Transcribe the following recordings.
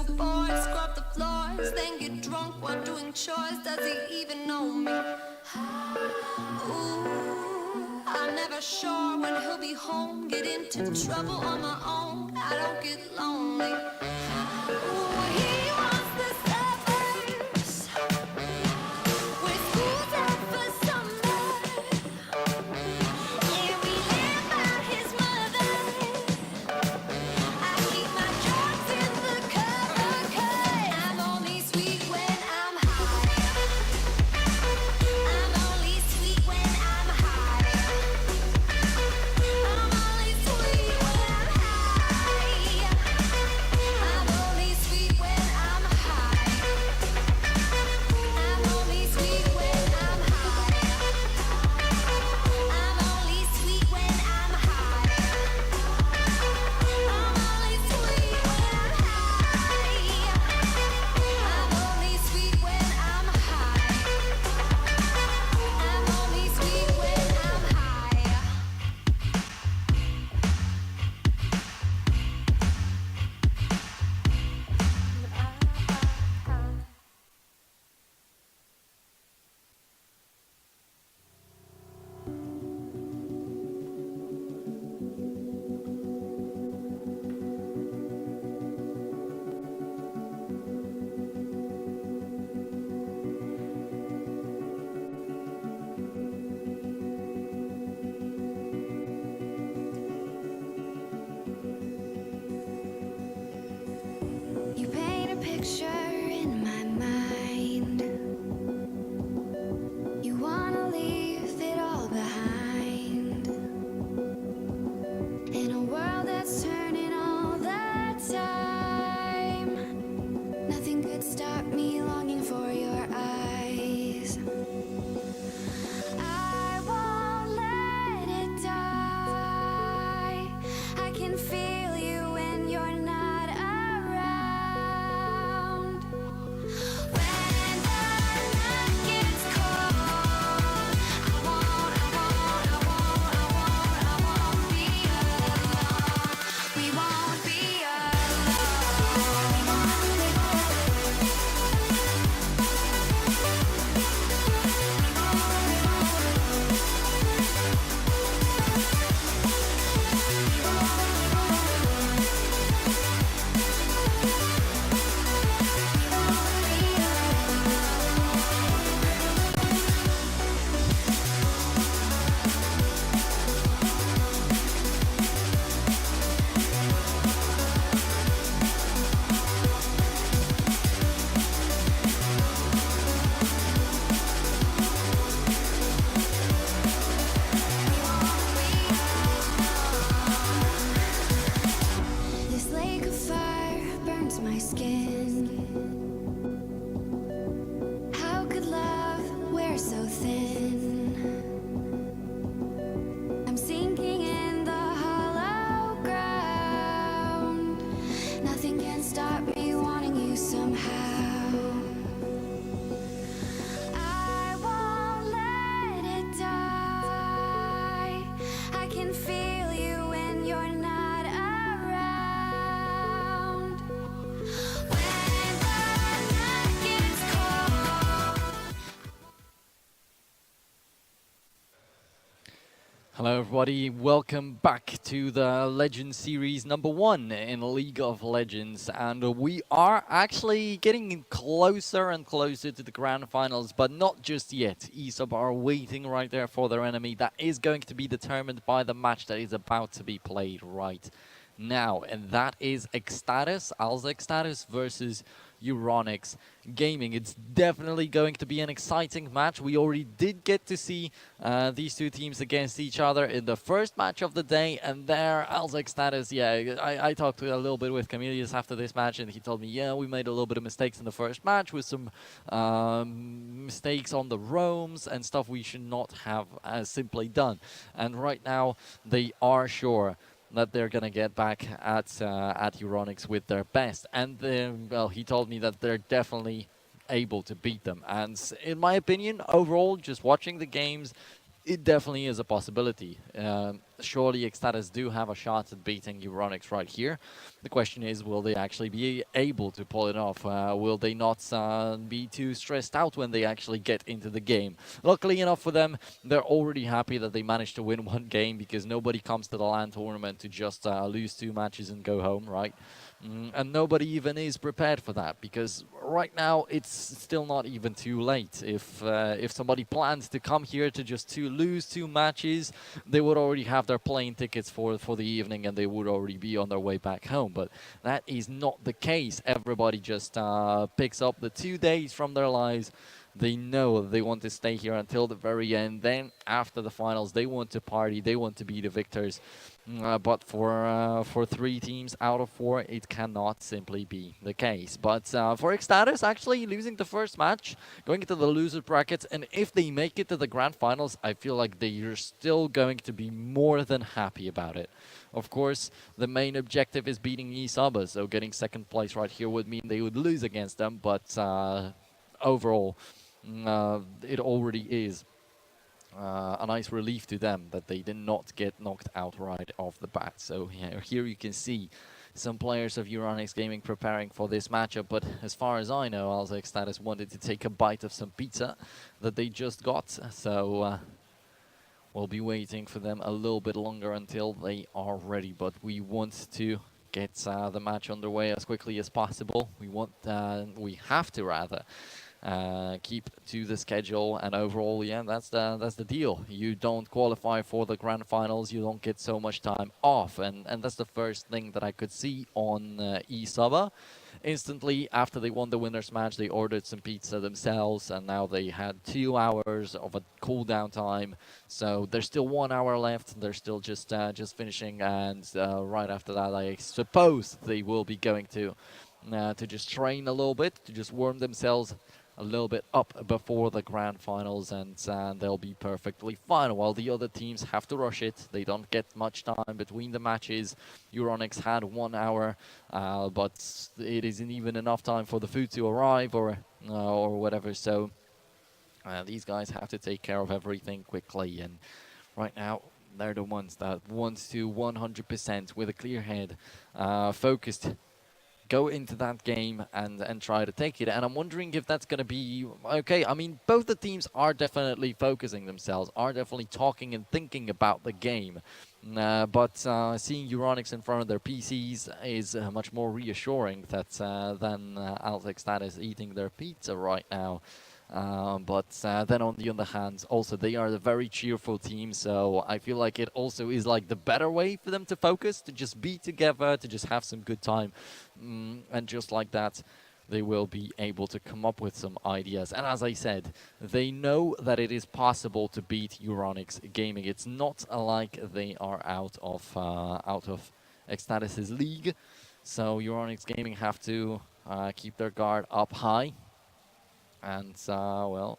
so bored, scrub the floors, then get drunk while doing chores. Does he even know me? Ooh, I'm never sure when he'll be home. Get into trouble on my own, I don't get lonely. Ooh, he wants the suburbs, where school's out for summer. Yeah, we live by his mother. I keep my drugs in the cupboard, 'cause I'm only sweet when I'm high. I'm only sweet when I'm high. I'm only sweet when I'm high. I'm only sweet when I'm high. I'm only sweet when I'm high. I'm only sweet when I'm high. I'm only sweet when I'm high. I'm only sweet when I'm high. I'm only sweet when I'm high. You paint a picture in my mind. You wanna leave it all behind. In a world that's turning all the time, nothing could stop me longing for your eyes. I won't let it die. I can feel you when you're not around. When the night gets cold, I won't be alone. We won't be This lake of fire burns my skin. How could love wear so thin? I'm sinking in the hollow ground. Nothing can stop me wanting you somehow. I won't let it die. I can feel you when you're not around. When the night gets cold. Hello everybody, welcome back to the Legends Series #1 in League of Legends, and we are actually getting closer and closer to the grand finals, but not just yet. ESOB are waiting right there for their enemy. That is going to be determined by the match that is about to be played right now, and that is eXtatus, eXtatus versus Euronics Gaming. It's definitely going to be an exciting match. We already did get to see these two teams against each other in the first match of the day, and there, eXtatus, yeah, I talked a little bit with Camilius after this match, and he told me, yeah, we made a little bit of mistakes in the first match with some mistakes on the roams and stuff we should not have simply done. And right now, they are sure that they're gonna get back at Euronics with their best, and well, he told me that they're definitely able to beat them. And in my opinion, overall, just watching the games, It definitely is a possibility. Surely eXtatus do have a shot at beating Euronics right here. The question is, will they actually be able to pull it off? Will they not be too stressed out when they actually get into the game? Luckily enough for them, they're already happy that they managed to win one game, because nobody comes to the LAN tournament to just lose 2 matches and go home, right? And nobody even is prepared for that, because right now it's still not even too late. If somebody plans to come here to just to lose 2 matches, they would already have their plane tickets for the evening, and they would already be on their way back home. But that is not the case. Everybody just picks up the 2 days from their lives. They know they want to stay here until the very end. Then after the finals, they want to party. They want to be the victors. But for 3 teams out of 4, it cannot simply be the case. But for eXtatus, actually losing the first match, going into the loser brackets, and if they make it to the grand finals, I feel like they are still going to be more than happy about it. Of course, the main objective is beating eSuba, so getting second place right here would mean they would lose against them, but overall, it already is a nice relief to them that they did not get knocked out right off the bat. So yeah, here you can see some players of Euronics Gaming preparing for this matchup, but as far as I know, eXtatus wanted to take a bite of some pizza that they just got, so we'll be waiting for them a little bit longer until they are ready. But we want to get the match underway as quickly as possible. We have to rather keep to the schedule, and overall, yeah, that's the deal. You don't qualify for the grand finals, you don't get so much time off, and that's the first thing that I could see on eSuba. Instantly after they won the winners match, they ordered some pizza themselves, and now they had 2 hours of a cooldown time. So there's still 1 hour left. They're still just finishing, and right after that, I suppose they will be going to just train a little bit, to just warm themselves a little bit up before the grand finals, and they'll be perfectly fine, while the other teams have to rush it. They don't get much time between the matches. Euronics had 1 hour, but it isn't even enough time for the food to arrive or whatever, so these guys have to take care of everything quickly, and right now they're the ones that want to 100% with a clear head, focused, go into that game and try to take it. And I'm wondering if that's going to be okay. I mean, both the teams are definitely focusing themselves, are definitely talking and thinking about the game. But seeing Euronics in front of their PCs is much more reassuring than eXtatus eating their pizza right now. But then on the other hand, also they are a very cheerful team, so I feel like it also is like the better way for them to focus, to just be together, to just have some good time, and just like that, they will be able to come up with some ideas. And as I said, they know that it is possible to beat Euronics Gaming. It's not like they are out of eXtatus's league, so Euronics Gaming have to keep their guard up high. And well,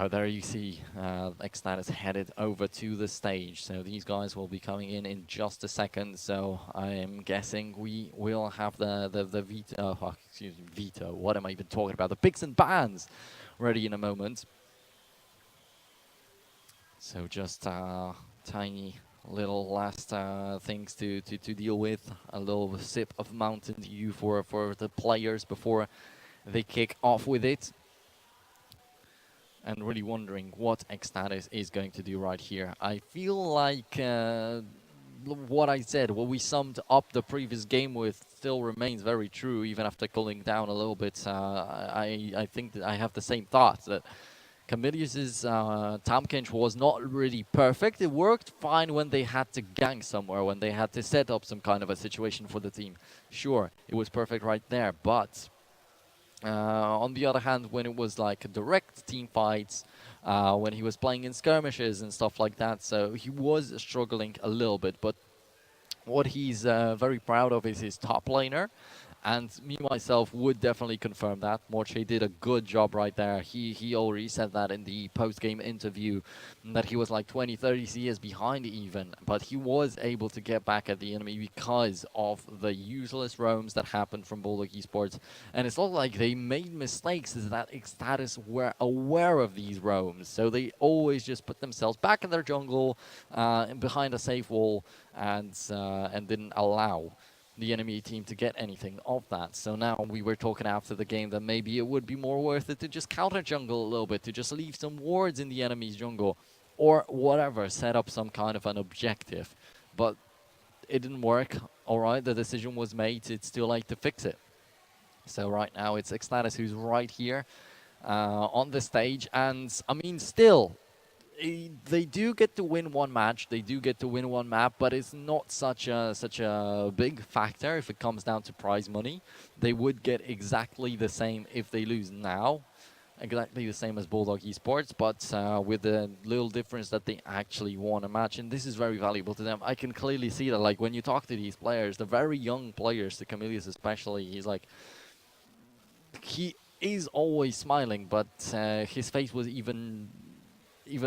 there you see eXtatus headed over to the stage. So these guys will be coming in just a second. So I am guessing we will have the veto. Oh, excuse me, veto. What am I even talking about? The picks and bans ready in a moment. So just tiny little last things to deal with. A little sip of Mountain Dew for the players before they kick off with it. And really wondering what eXtatus is going to do right here. I feel like what I said, what we summed up the previous game with, still remains very true, even after cooling down a little bit. I think that I have the same thoughts, that Camilius's Tamkench was not really perfect. It worked fine when they had to gank somewhere, when they had to set up some kind of a situation for the team. Sure, it was perfect right there, but on the other hand, when it was like direct team fights, when he was playing in skirmishes and stuff like that, so he was struggling a little bit. But what he's very proud of is his top laner, And me myself would definitely confirm that. Morche did a good job right there. He already said that in the post-game interview, that he was like 20, 30 CS behind even, but he was able to get back at the enemy because of the useless roams that happened from Bulldog Esports. And it's not like they made mistakes, is that eXtatus were aware of these roams. So they always just put themselves back in their jungle, behind a safe wall, and didn't allow the enemy team to get anything of that. So now we were talking after the game that maybe it would be more worth it to just counter jungle a little bit, to just leave some wards in the enemy's jungle, or whatever, set up some kind of an objective. But it didn't work. Alright, the decision was made, it's too late to fix it. So right now it's eXtatus who's right here on the stage, and I mean still, they do get to win one match, they do get to win one map, but it's not such a big factor if it comes down to prize money. They would get exactly the same if they lose now, exactly the same as Bulldog Esports, but with the little difference that they actually won a match, and this is very valuable to them. I can clearly see that, like, when you talk to these players, the very young players, the Camillus especially, he's like, he is always smiling, but his face was even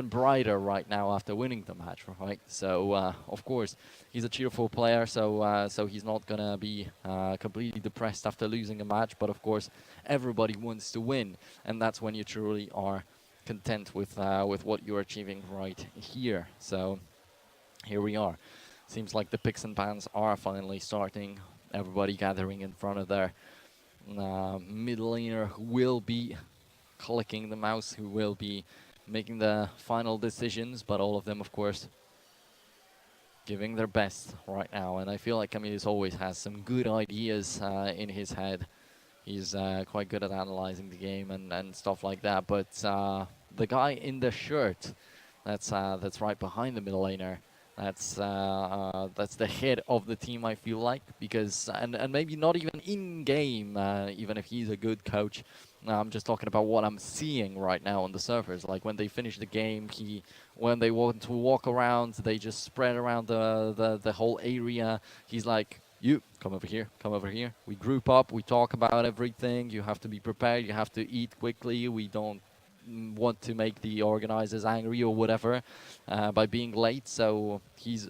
brighter right now after winning the match, right? So of course he's a cheerful player, so he's not gonna be completely depressed after losing a match. But of course, everybody wants to win, and that's when you truly are content with what you're achieving right here. So here we are. Seems like the picks and bans are finally starting. Everybody gathering in front of their mid laner, who will be clicking the mouse, who will be making the final decisions, but all of them, of course, giving their best right now. And I feel like Camillus always has some good ideas in his head. He's quite good at analyzing the game and stuff like that. But the guy in the shirt, that's right behind the middle laner, that's the head of the team, I feel like, because and maybe not even in game, even if he's a good coach. I'm just talking about what I'm seeing right now on the servers. Like when they finish the game, when they want to walk around, they just spread around the whole area. He's like, you come over here, come over here. We group up, we talk about everything. You have to be prepared. You have to eat quickly. We don't want to make the organizers angry or whatever by being late. So he's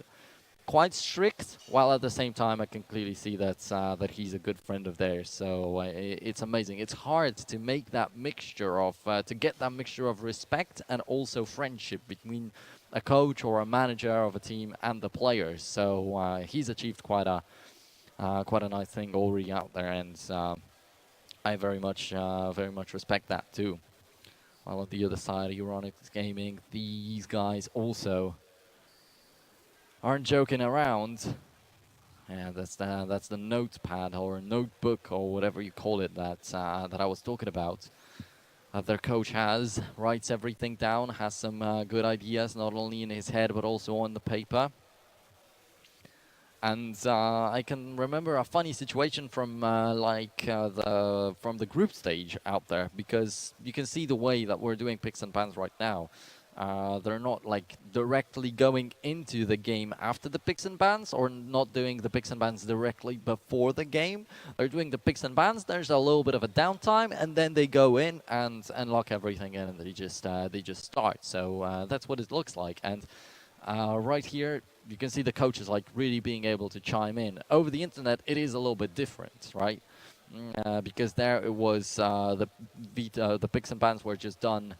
quite strict, while at the same time I can clearly see that he's a good friend of theirs. So it's amazing. It's hard to make that mixture of to get that mixture of respect and also friendship between a coach or a manager of a team and the players. So he's achieved quite a nice thing already out there, and I very much respect that too. While on the other side, Euronics Gaming, these guys also aren't joking around. Yeah, that's the notepad or notebook or whatever you call it that I was talking about. Their coach writes everything down, has some good ideas, not only in his head but also on the paper. And I can remember a funny situation from from the group stage out there, because you can see the way that we're doing picks and bans right now. They're not like directly going into the game after the picks and bans, or not doing the picks and bans directly before the game. They're doing the picks and bans. There's a little bit of a downtime, and then they go in and lock everything in, and they just start. So that's what it looks like. And right here, you can see the coaches like really being able to chime in. Over the internet, it is a little bit different, right? Because there it was the picks and bans were just done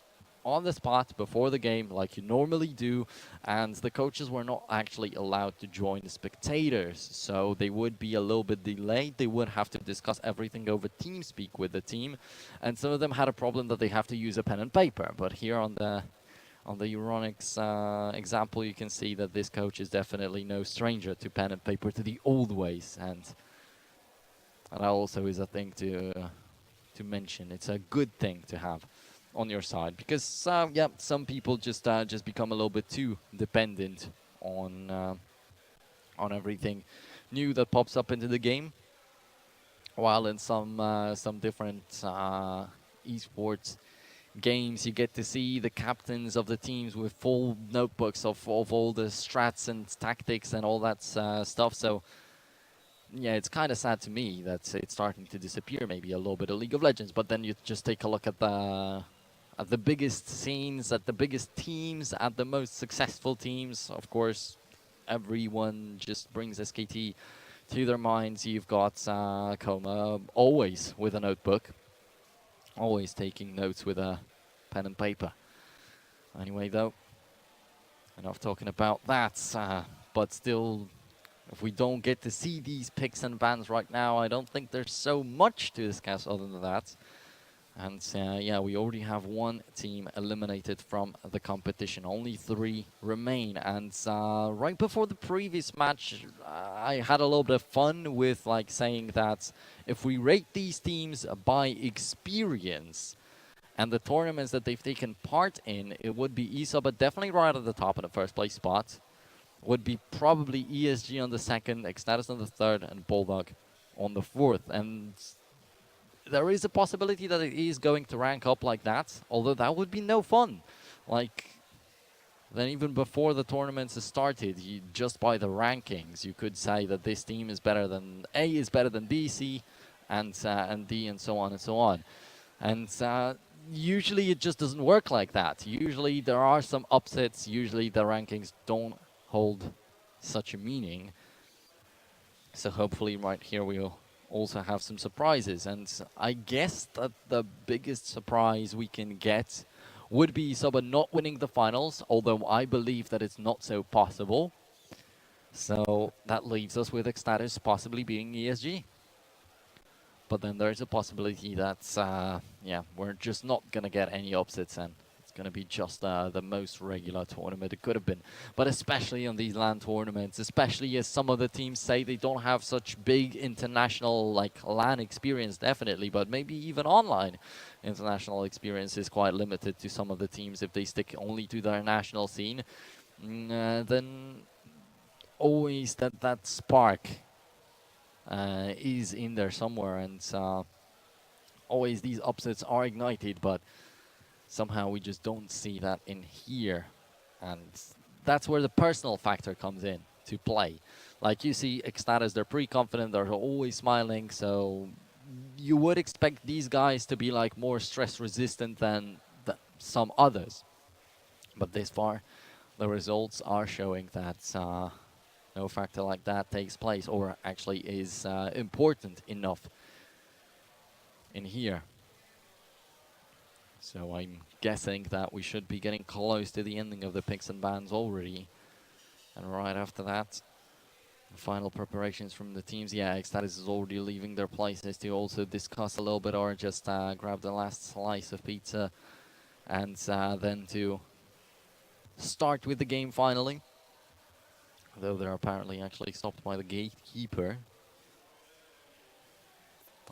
on the spot before the game, like you normally do, and the coaches were not actually allowed to join the spectators, so they would be a little bit delayed. They would have to discuss everything over TeamSpeak with the team, and some of them had a problem that they have to use a pen and paper. But here on the Euronics example, you can see that this coach is definitely no stranger to pen and paper, to the old ways, and that also is a thing to mention. It's a good thing to have on your side, because yeah, some people just become a little bit too dependent on everything new that pops up into the game, while in some different esports games you get to see the captains of the teams with full notebooks of all the strats and tactics and all that stuff. So yeah, it's kind of sad to me that it's starting to disappear maybe a little bit of League of Legends. But then you just take a look at the biggest scenes, at the biggest teams, at the most successful teams. Of course, everyone just brings SKT to their minds. You've got Koma always with a notebook, always taking notes with a pen and paper. Anyway, though, enough talking about that. But still, if we don't get to see these picks and bans right now, I don't think there's so much to discuss other than that. And yeah, we already have one team eliminated from the competition. Only 3 remain. And right before the previous match, I had a little bit of fun with like saying that if we rate these teams by experience and the tournaments that they've taken part in, it would be eSub definitely right at the top in the first place spot. Would be probably ESG on the second, eXtatus on the third, and Bulldog on the fourth. And there is a possibility that it is going to rank up like that, although that would be no fun. Like, then even before the tournaments started, just by the rankings, you could say that this team is better than A is better than B, C, and D, and so on and so on. And usually it just doesn't work like that. Usually there are some upsets. Usually the rankings don't hold such a meaning. So hopefully right here we'll also have some surprises. And I guess that the biggest surprise we can get would be Soba not winning the finals, although I believe that it's not so possible. So that leaves us with eXtatus possibly being ESG. But then there's a possibility that, yeah, we're just not going to get any upsets, and it's going to be just the most regular tournament it could have been. But especially on these LAN tournaments, especially as some of the teams say they don't have such big international, like, LAN experience, definitely, but maybe even online international experience is quite limited to some of the teams if they stick only to their national scene. Then always that spark is in there somewhere, and always these upsets are ignited, but somehow we just don't see that in here. And that's where the personal factor comes in to play. Like you see eXtatus, they're pretty confident, they're always smiling, so you would expect these guys to be like more stress resistant than some others. But this far, the results are showing that no factor like that takes place, or actually is important enough in here. So I'm guessing that we should be getting close to the ending of the picks and bans already. And right after that, the final preparations from the teams. Yeah, eXtatus is already leaving their places to also discuss a little bit or just grab the last slice of pizza. And then to start with the game finally. Though they're apparently actually stopped by the gatekeeper.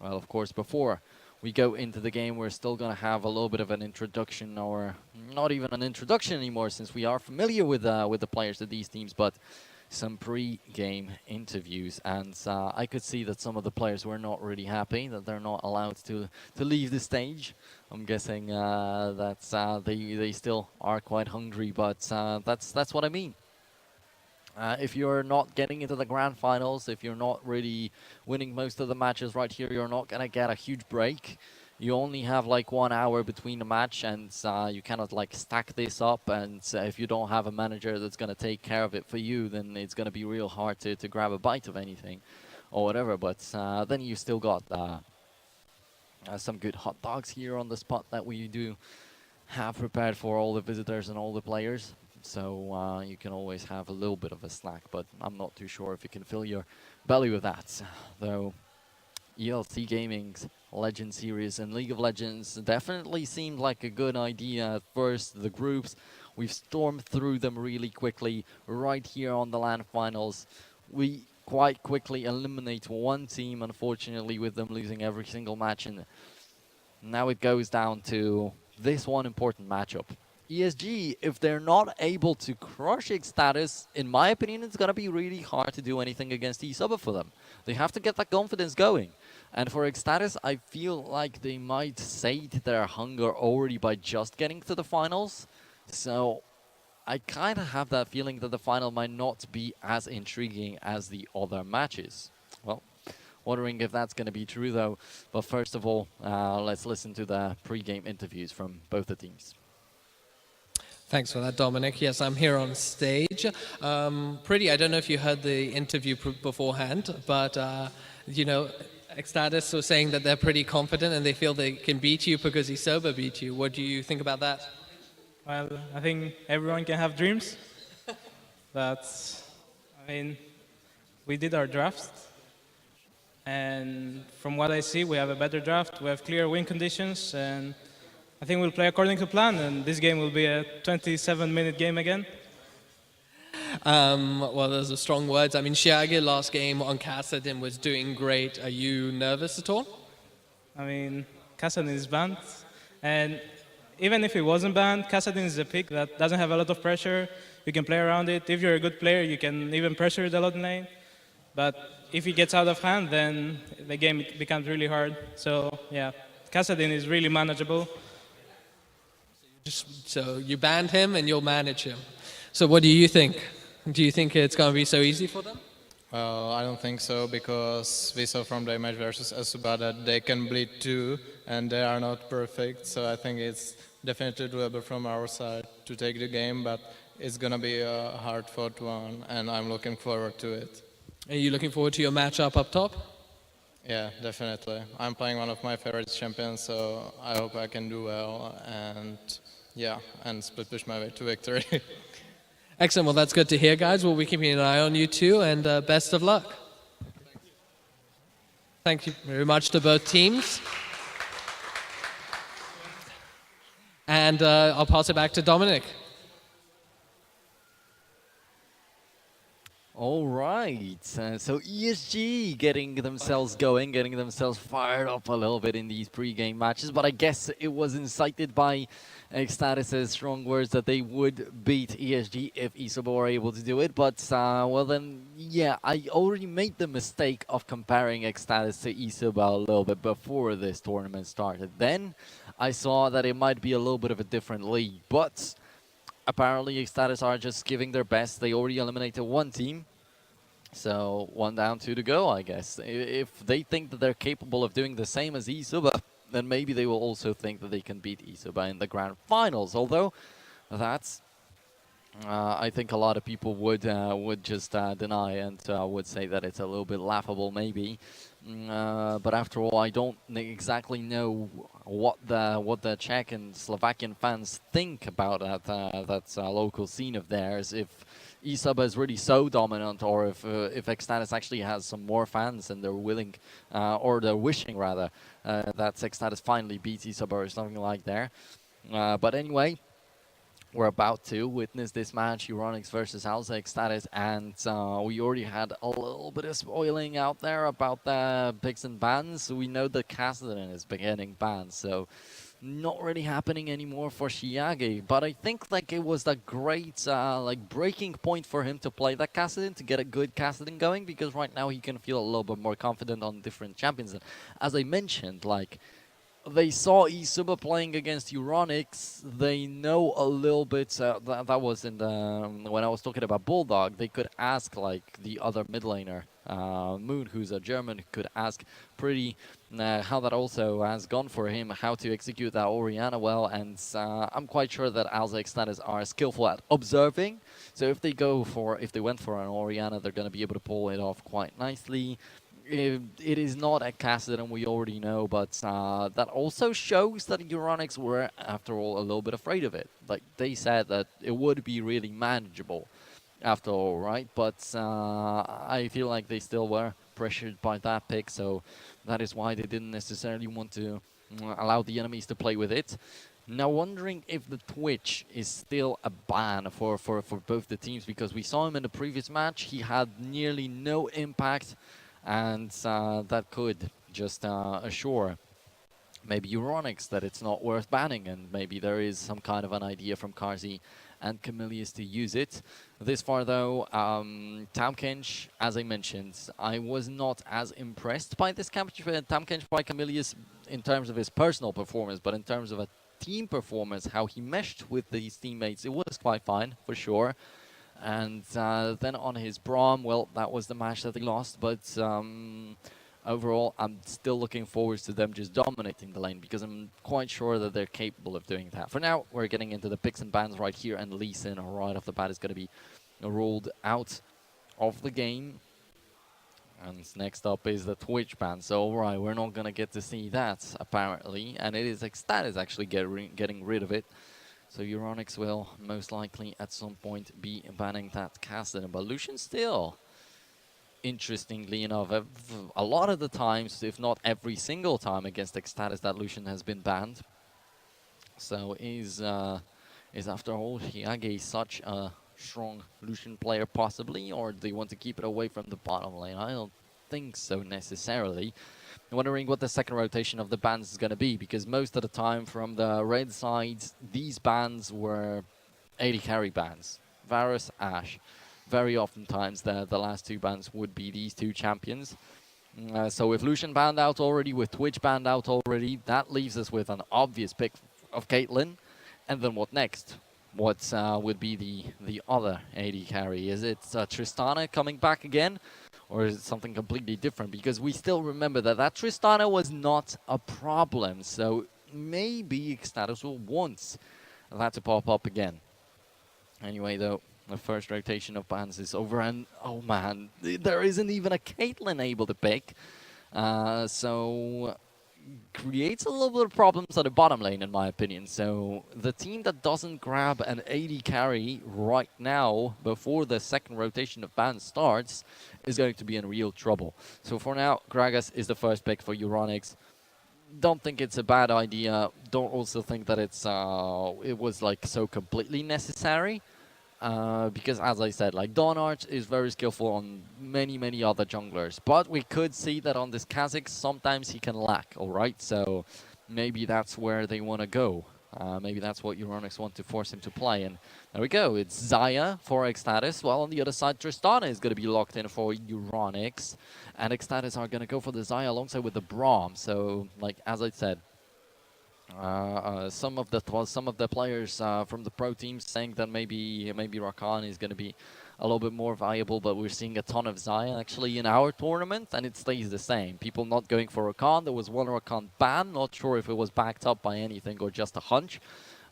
Well, of course, before we go into the game, we're still going to have a little bit of an introduction, or not even an introduction anymore, since we are familiar with the players of these teams, but some pre-game interviews. And I could see that some of the players were not really happy that they're not allowed to leave the stage. I'm guessing that they still are quite hungry, but that's what I mean. If you're not getting into the grand finals, if you're not really winning most of the matches right here, you're not going to get a huge break. You only have like 1 hour between a match, and you cannot like stack this up. And if you don't have a manager that's going to take care of it for you, then it's going to be real hard to grab a bite of anything or whatever. But then you still got some good hot dogs here on the spot that we do have prepared for all the visitors and all the players. So you can always have a little bit of a snack, but I'm not too sure if you can fill your belly with that. Though ELT Gaming's Legend Series and League of Legends definitely seemed like a good idea at first. The groups, we've stormed through them really quickly. Right here on the LAN finals, we quite quickly eliminate one team, unfortunately, with them losing every single match. And now it goes down to this one important matchup. ESG, if they're not able to crush eXtatus, in my opinion, it's going to be really hard to do anything against eSub for them. They have to get that confidence going. And for eXtatus, I feel like they might sate their hunger already by just getting to the finals. So I kind of have that feeling that the final might not be as intriguing as the other matches. Well, Wondering if that's going to be true, though. But first of all, let's listen to the pre-game interviews from both the teams. Thanks for that, Dominic. Yes, I'm here on stage. I don't know if you heard the interview beforehand, but, eXtatus was saying that they're pretty confident and they feel they can beat you because eSoba beat you. What do you think about that? Well, I think everyone can have dreams, but, we did our draft, and from what I see, we have a better draft, we have clear win conditions, and I think we'll play according to plan, and this game will be a 27-minute game again. Well, those are strong words. I mean, Shiage last game on Kassadin was doing great. Are you nervous at all? Kassadin is banned, and even if he wasn't banned, Kassadin is a pick that doesn't have a lot of pressure. You can play around it. If you're a good player, you can even pressure the loading lane. But if he gets out of hand, then the game becomes really hard. So, yeah, Kassadin is really manageable. So you banned him and you'll manage him. So what do you think? Do you think it's going to be so easy for them? Well, I don't think so, because we saw from the match versus Asuba that they can bleed too, and they are not perfect. So I think it's definitely doable from our side to take the game, but it's going to be a hard-fought one, and I'm looking forward to it. Are you looking forward to your matchup up top? Yeah, definitely. I'm playing one of my favorite champions, so I hope I can do well, and split push my way to victory. Excellent. Well, that's good to hear, guys. We'll be keeping an eye on you too, and best of luck. Thank you very much to both teams. And I'll pass it back to Dominic. All right, so ESG getting themselves going, getting themselves fired up a little bit in these pre-game matches, but I guess it was incited by eXtatus' strong words that they would beat ESG if eSoba were able to do it, but well then, yeah, I already made the mistake of comparing eXtatus to eSoba a little bit before this tournament started. Then I saw that it might be a little bit of a different league, but apparently eXtatus are just giving their best. They already eliminated one team. So 1 down, 2 to go, I guess. If they think that they're capable of doing the same as eSoba, then maybe they will also think that they can beat eSoba in the grand finals. Although that's, I think a lot of people would just deny and would say that it's a little bit laughable, maybe. But after all, I don't exactly know what the Czech and Slovakian fans think about that local scene of theirs. If eSoba is really so dominant, or if eXtatus actually has some more fans and they're willing, or they're wishing rather, that eXtatus finally beats eSoba or something like that. But anyway, we're about to witness this match, Euronics versus eXtatus, and we already had a little bit of spoiling out there about the picks and bans. We know that Kassadin is getting banned, so not really happening anymore for Shiage. But I think it was a great breaking point for him to play that Kassadin, to get a good Kassadin going, because right now he can feel a little bit more confident on different champions. And as I mentioned, they saw eSoba playing against Euronics. They know a little bit. That was in the when I was talking about Bulldog. They could ask the other mid laner, Moon, who's a German, could ask pretty how that also has gone for him, how to execute that Orianna well. And I'm quite sure that eXtatus are skillful at observing. So if they went for an Orianna, they're going to be able to pull it off quite nicely. It is not a Kassadin, we already know, but that also shows that Euronics were, after all, a little bit afraid of it. They said that it would be really manageable, after all, right? But I feel like they still were pressured by that pick, so that is why they didn't necessarily want to allow the enemies to play with it. Now, wondering if the Twitch is still a ban for both the teams, because we saw him in the previous match. He had nearly no impact. And that could just assure maybe Euronics that it's not worth banning, and maybe there is some kind of an idea from Karzi and Camilius to use it. This far though, Tamkench, as I mentioned, I was not as impressed by this Tamkench by Camilius in terms of his personal performance, but in terms of a team performance, how he meshed with his teammates, it was quite fine, for sure. And then on his Braum, well, that was the match that they lost, but overall, I'm still looking forward to them just dominating the lane because I'm quite sure that they're capable of doing that. For now, we're getting into the picks and bans right here, and Lee Sin right off the bat is going to be ruled out of the game. And next up is the Twitch ban. So, alright, we're not going to get to see that, apparently. And it is eXtatus actually getting rid of it. So, Euronics will most likely at some point be banning that Cassidy. But Lucian still, interestingly enough, a lot of the times, if not every single time against eXtatus, that Lucian has been banned. So, is after all Hiage such a strong Lucian player possibly, or do you want to keep it away from the bottom lane? I don't think so necessarily. I'm wondering what the second rotation of the bans is going to be, because most of the time from the red side, these bans were AD carry bans. Varus, Ashe. Very oftentimes the last two bans would be these two champions. So with Lucian banned out already, with Twitch banned out already, that leaves us with an obvious pick of Caitlyn. And then what next? What would be the other AD carry? Is it Tristana coming back again? Or is it something completely different? Because we still remember that Tristana was not a problem. So maybe eXtatus will want that to pop up again. Anyway, though, the first rotation of bans is over. And, oh man, there isn't even a Caitlyn able to pick. So creates a little bit of problems on the bottom lane, in my opinion. So the team that doesn't grab an AD carry right now before the second rotation of bans starts is going to be in real trouble. So for now, Gragas is the first pick for Euronics. Don't think it's a bad idea. Don't also think that it was like so completely necessary. Because as I said, like Donart is very skillful on many other junglers, but we could see that on this Kha'Zix sometimes he can lack. All right, so maybe that's where they want to go. Maybe that's what Euronics want to force him to play. And there we go. It's Xayah for eXtatus, while on the other side Tristana is going to be locked in for Euronics, and eXtatus are going to go for the Xayah alongside with the Braum. So, like as I said, some of the players from the pro teams saying that maybe Rakan is going to be a little bit more valuable, but we're seeing a ton of Xayah actually in our tournament, and it stays the same. People not going for Rakan. There was one Rakan ban. Not sure if it was backed up by anything or just a hunch.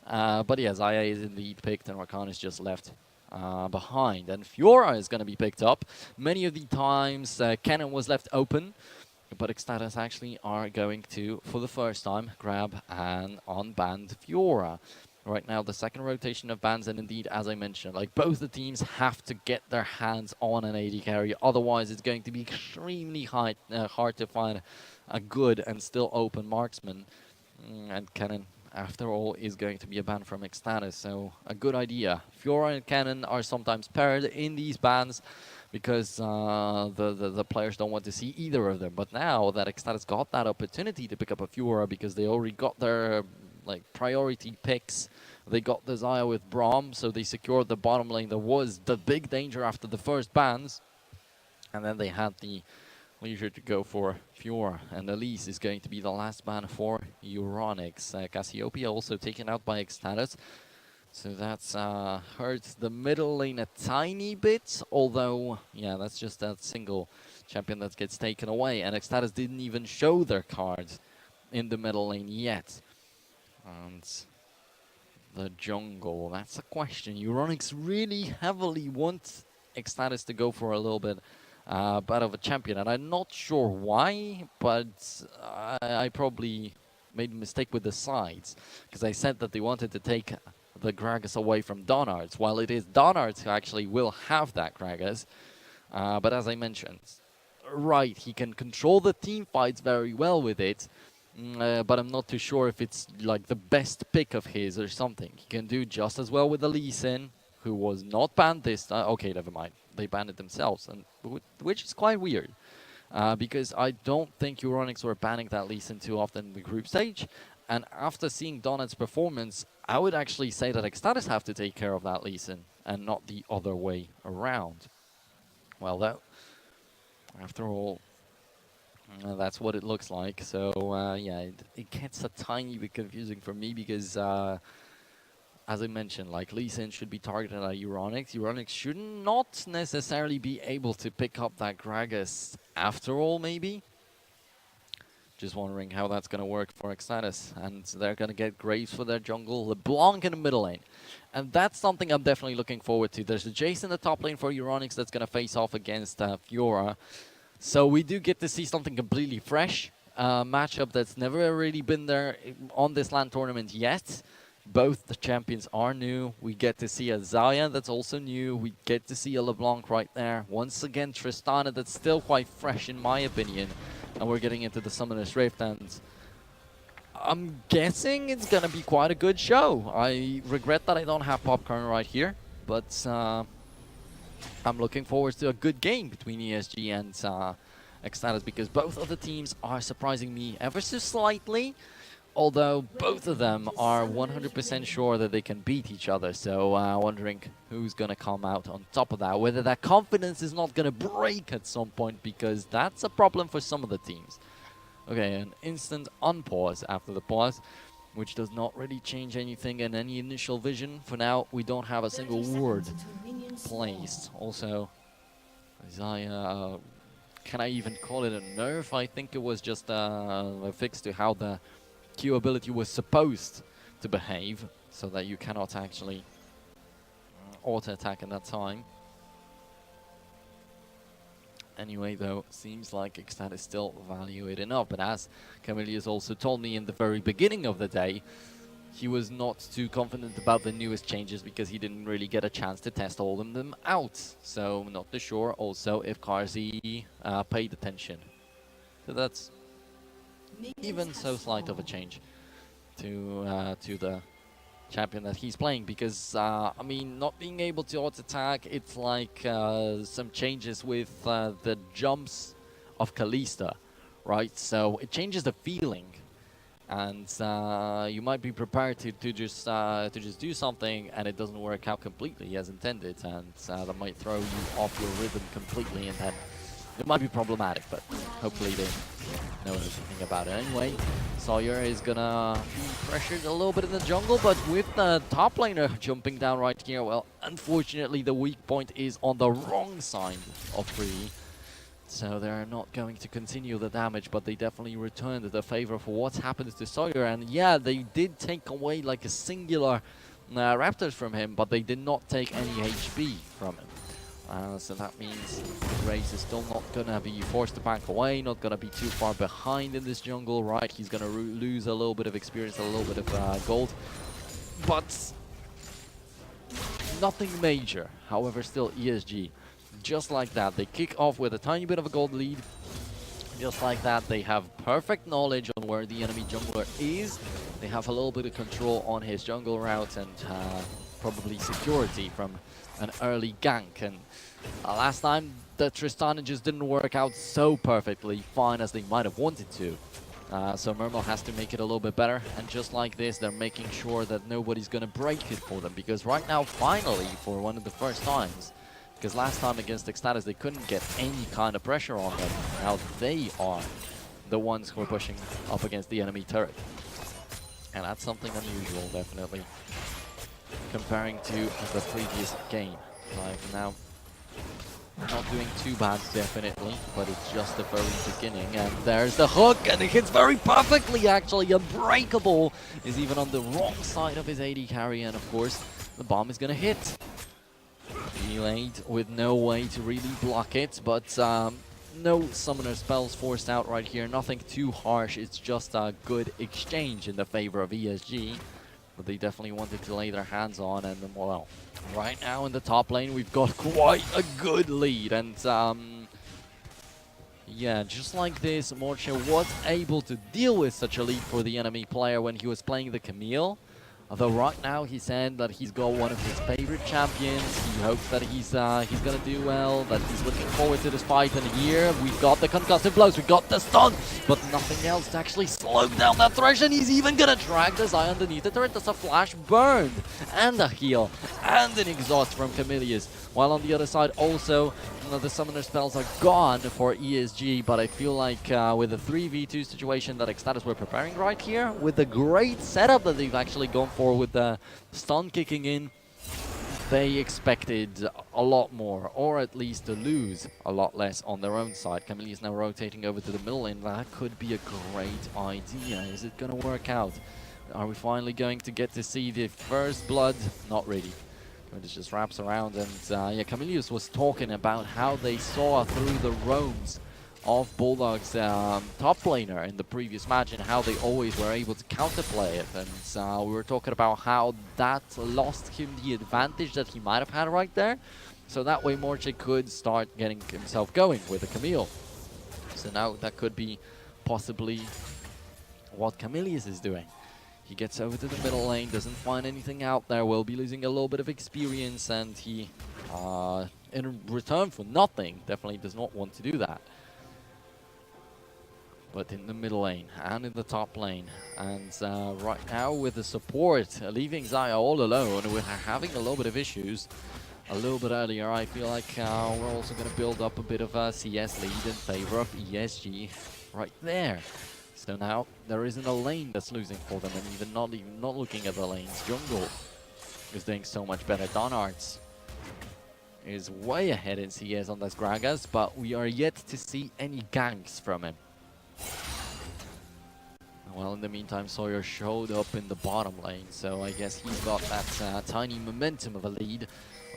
But yeah, Xayah is indeed picked, and Rakan is just left behind. And Fiora is going to be picked up. Many of the times, Cannon was left open. But eXtatus actually are going to, for the first time, grab an unbanned Fiora. Right now, the second rotation of bans, and indeed, as I mentioned, like both the teams have to get their hands on an AD carry. Otherwise, it's going to be extremely hard to find a good and still open marksman. And Cannon, after all, is going to be a ban from eXtatus. So, a good idea. Fiora and Cannon are sometimes paired in these bans, because the players don't want to see either of them. But now that eXtatus got that opportunity to pick up a Fiora, because they already got their like priority picks, they got the Xayah with Braum, so they secured the bottom lane. There was the big danger after the first bans, and then they had the leisure to go for Fiora. And Elise is going to be the last ban for Euronics. Cassiopeia also taken out by eXtatus. So that's hurt the middle lane a tiny bit, although, yeah, that's just that single champion that gets taken away. And eXtatus didn't even show their cards in the middle lane yet. And the jungle, that's a question. Euronics really heavily want eXtatus to go for a little bit better of a champion. And I'm not sure why, but I probably made a mistake with the sides, because I said that they wanted to take the Gragas away from Donards, while it is Donards who actually will have that Gragas. But as I mentioned, right, he can control the team fights very well with it, but I'm not too sure if it's like the best pick of his or something. He can do just as well with the Lee Sin, who was not banned this time. Okay, never mind. They banned it themselves, and which is quite weird. Because I don't think Euronics were banning that Lee Sin too often in the group stage. And after seeing Donut's performance, I would actually say that eXtatus have to take care of that Lee Sin, and not the other way around. Well, that, after all, that's what it looks like. So, yeah, it gets a tiny bit confusing for me, because, as I mentioned, like, Lee Sin should be targeted at Euronics. Euronics should not necessarily be able to pick up that Gragas after all, maybe. Just wondering how that's going to work for eXtatus. And they're going to get Graves for their jungle, LeBlanc in the middle lane. And that's something I'm definitely looking forward to. There's a Jace in the top lane for Euronics that's going to face off against Fiora. So we do get to see something completely fresh. Matchup that's never really been there on this LAN tournament yet. Both the champions are new. We get to see a Xayah that's also new. We get to see a LeBlanc right there. Once again, Tristana that's still quite fresh in my opinion. And we're getting into the Summoner's Rift, and I'm guessing it's gonna be quite a good show. I regret that I don't have popcorn right here, but I'm looking forward to a good game between ESG and eXtatus, because both of the teams are surprising me ever so slightly, although both of them are 100% sure that they can beat each other. So wondering who's gonna come out on top of that, whether that confidence is not gonna break at some point, because that's a problem for some of the teams. Okay, an instant unpause after the pause, which does not really change anything in any initial vision. For now, we don't have a single word placed. Also, Xayah, can I even call it a nerf? I think it was just a fix to how the Q ability was supposed to behave, so that you cannot actually auto-attack in that time. Anyway, though, seems like eXtatus still value it enough, but as Camilius also told me in the very beginning of the day, he was not too confident about the newest changes because he didn't really get a chance to test all of them out. So not too sure also if Karzi paid attention. So that's even so slight of a change to the champion that he's playing, because I mean, not being able to auto-attack, it's like some changes with the jumps of Kalista, right? So it changes the feeling, and you might be prepared to just do something and it doesn't work out completely as intended, and that might throw you off your rhythm completely, and then it might be problematic, but hopefully they know anything about it. Anyway, Sawyer is gonna be pressured a little bit in the jungle, but with the top laner jumping down right here, well, unfortunately the weak point is on the wrong side of 3. So they're not going to continue the damage, but they definitely returned the favor for what's happened to Sawyer. And yeah, they did take away like a singular Raptors from him, but they did not take any HP from him. So that means Graves is still not going to be forced to back away, not going to be too far behind in this jungle, right? He's going to lose a little bit of experience, a little bit of gold, but nothing major. However, still ESG, just like that, they kick off with a tiny bit of a gold lead. Just like that, they have perfect knowledge on where the enemy jungler is. They have a little bit of control on his jungle route, and probably security from an early gank. And last time the Tristana just didn't work out so perfectly fine as they might have wanted to. So Murmel has to make it a little bit better, and just like this, they're making sure that nobody's gonna break it for them, because right now, finally, for one of the first times, because last time against eXtatus they couldn't get any kind of pressure on them, now they are the ones who are pushing up against the enemy turret. And that's something unusual, definitely, comparing to the previous game. Like now, not doing too bad, definitely, but it's just the very beginning. And there's the hook, and it hits very perfectly, actually. Unbreakable is even on the wrong side of his AD carry, and of course, the bomb is gonna hit. Delayed with no way to really block it, but no summoner spells forced out right here. Nothing too harsh, it's just a good exchange in the favor of ESG. But they definitely wanted to lay their hands on, and well, right now in the top lane we've got quite a good lead, and yeah, just like this, Morche was able to deal with such a lead for the enemy player when he was playing the Camille. Although right now he said that he's got one of his favorite champions. He hopes that he's gonna do well, that he's looking forward to this fight. And here we've got the concussive blows, we got the stun, but nothing else to actually slow down that thresh. And he's even gonna drag the Xayah underneath the turret. That's a flash burned, and a heal, and an exhaust from Camilius. While on the other side also, the summoner spells are gone for ESG, but I feel like with the 3v2 situation that eXtatus were preparing right here, with the great setup that they've actually gone for with the stun kicking in, they expected a lot more, or at least to lose a lot less on their own side. Camille is now rotating over to the middle lane. That could be a great idea. Is it going to work out? Are we finally going to get to see the first blood? Not really. It just wraps around, and yeah, Camilius was talking about how they saw through the roams of Bulldog's top laner in the previous match and how they always were able to counterplay it. And we were talking about how that lost him the advantage that he might have had right there. So that way Morche could start getting himself going with the Camille. So now that could be possibly what Camilius is doing. He gets over to the middle lane, doesn't find anything out there, will be losing a little bit of experience, and he, in return for nothing, definitely does not want to do that. But in the middle lane and in the top lane, and right now with the support, leaving Xayah all alone, we're having a little bit of issues. A little bit earlier, I feel like we're also going to build up a bit of a CS lead in favor of ESG right there. So now there isn't a lane that's losing for them, and even not looking at the lanes. Jungle is doing so much better. Donarts is way ahead in CS on this Gragas, but we are yet to see any ganks from him. Well, in the meantime, Sawyer showed up in the bottom lane, so I guess he's got that tiny momentum of a lead.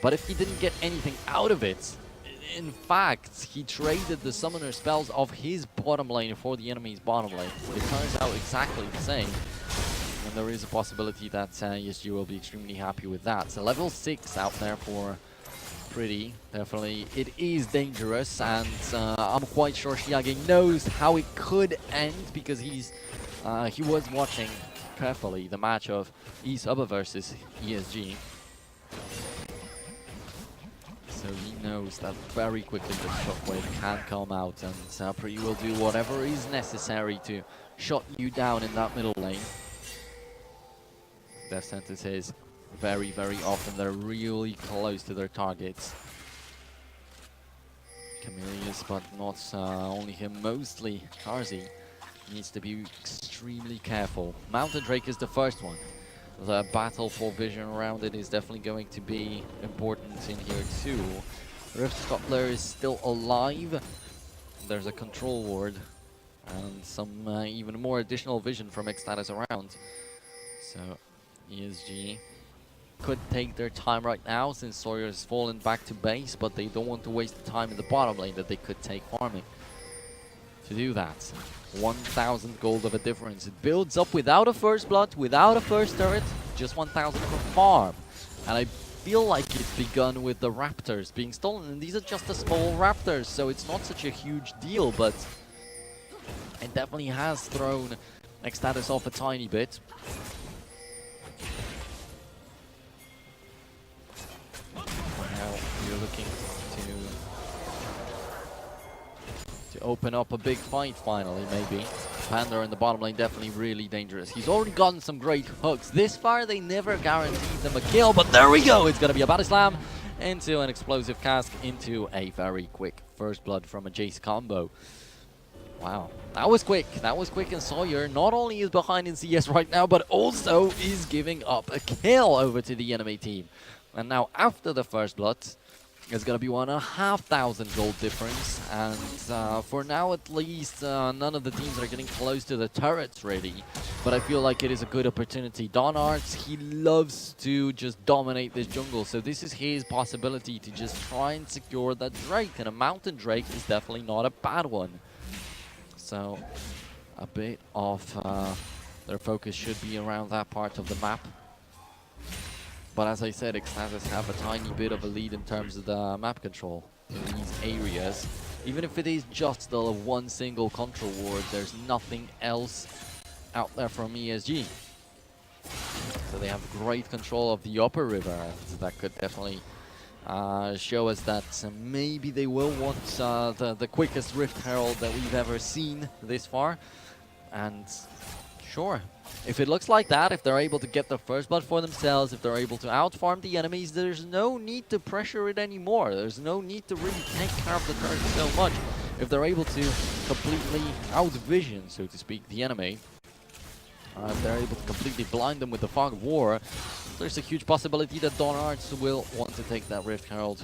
But if he didn't get anything out of it, in fact, he traded the summoner spells of his bottom lane for the enemy's bottom lane. It turns out exactly the same. And there is a possibility that ESG will be extremely happy with that. So level 6 out there for Pretty. Definitely, it is dangerous, and I'm quite sure Shiage knows how it could end, because he was watching carefully the match of eSuba versus ESG. So he knows that very quickly the shockwave can come out, and Pretty will do whatever is necessary to shut you down in that middle lane. Death sentences very, very often they're really close to their targets. Camilius, but not only him, mostly Karzi needs to be extremely careful. Mountain Drake is the first one. The battle for vision around it is definitely going to be important in here too. Rift Scuttler is still alive. There's a control ward and some even more additional vision from eXtatus around. So ESG could take their time right now since Sawyer has fallen back to base, but they don't want to waste the time in the bottom lane that they could take farming. To do that, 1,000 gold of a difference. It builds up without a first blood, without a first turret, just 1,000 of a farm. And I feel like it's begun with the Raptors being stolen, and these are just the small Raptors, so it's not such a huge deal, but it definitely has thrown eXtatus off a tiny bit. Now we're looking to open up a big fight finally, maybe. Panda in the bottom lane, definitely really dangerous. He's already gotten some great hooks. This far, they never guaranteed them a kill, but there we go! It's gonna be a body slam into an explosive cask, into a very quick first blood from a Jace combo. Wow, that was quick. That was quick, and Sawyer not only is behind in CS right now, but also is giving up a kill over to the enemy team. And now, after the first blood, it's going to be 1,500 gold difference, and for now at least, none of the teams are getting close to the turrets really, but I feel like it is a good opportunity. Donarts, he loves to just dominate this jungle, so this is his possibility to just try and secure that Drake, and a Mountain Drake is definitely not a bad one. So, a bit of their focus should be around that part of the map. But as I said, eXtatus have a tiny bit of a lead in terms of the map control in these areas. Even if it is just the one single control ward, there's nothing else out there from ESG. So they have great control of the upper river, and that could definitely show us that maybe they will want the quickest Rift Herald that we've ever seen this far. And sure. If it looks like that, if they're able to get the first blood for themselves, if they're able to outfarm the enemies, there's no need to pressure it anymore. There's no need to really take care of the turret so much. If they're able to completely out-vision, so to speak, the enemy, if they're able to completely blind them with the Fog of War, there's a huge possibility that Donards will want to take that Rift Herald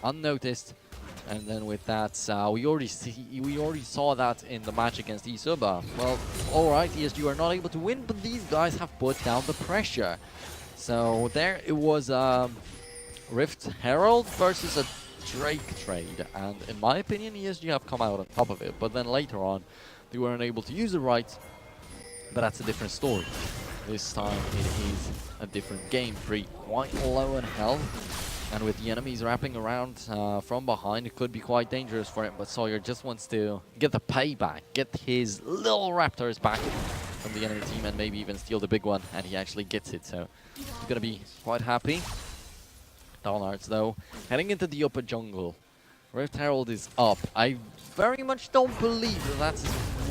unnoticed. And then with that, we already saw that in the match against Isuba. Well, alright, ESG are not able to win, but these guys have put down the pressure. So there it was Rift Herald versus a Drake trade, and in my opinion ESG have come out on top of it, but then later on they weren't able to use it right, but that's a different story. This time it is a different game. Pre quite low in health, and with the enemies wrapping around from behind, it could be quite dangerous for him, but Sawyer just wants to get the payback, get his little raptors back from the enemy team, and maybe even steal the big one, and he actually gets it, so he's gonna be quite happy. Donards though, heading into the upper jungle. Rift Herald is up. I very much don't believe that that's